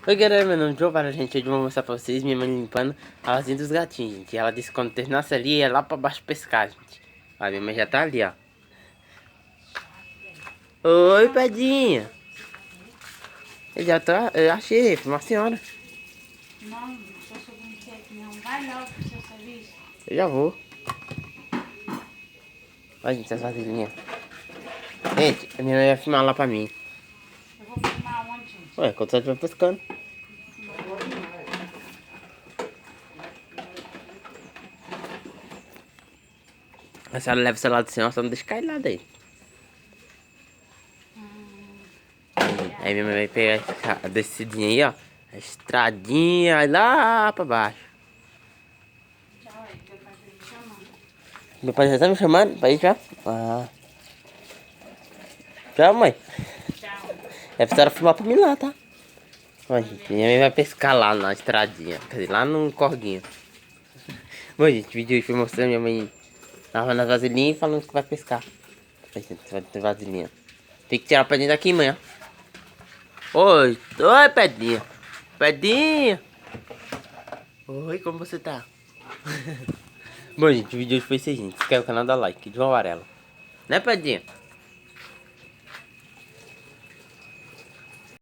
Oi galera, meu nome é Joe, para gente, hoje eu vou mostrar pra vocês minha mãe limpando a vasinha dos gatinhos, gente. Ela disse que quando terminasse ali, é lá pra baixo pescar, gente. Olha, minha mãe já tá ali, ó. Oi, Pedinha. Eu achei, foi uma senhora. Não, seu sobrinho quer que não. Vai logo pro seu serviço. Eu já vou. Olha, gente, essas vasilhinhas. Gente, a minha mãe vai filmar lá pra mim. Eu vou filmar onde? Ué, quando você estiver pescando. A senhora leva o celular do senhor, só não deixa cair lá dentro. Aí minha mãe vai pegar a descidinha aí, ó. A estradinha, aí lá pra baixo. Tchau, aí, teu pai tá me chamando. Meu pai já tá me chamando pra ir já? Ah. Tchau, mãe. Tchau. É pra senhora filmar pra mim lá, tá? Olha, gente, minha mãe vai pescar lá na estradinha. Quer dizer, lá no corguinho. Bom, gente, o vídeo aí foi mostrando minha mãe lavando as vasilhinhas e falando que vai pescar. Aí, gente, vai ter vasilhinha. Tem que tirar o pedinho daqui, mãe, ó. Oi, oi, pedinha. Pedinha. Oi, como você tá? Bom, gente, o vídeo hoje foi isso aí, gente. Se inscreve no canal, dá like. De uma amarela. Né, pedinha?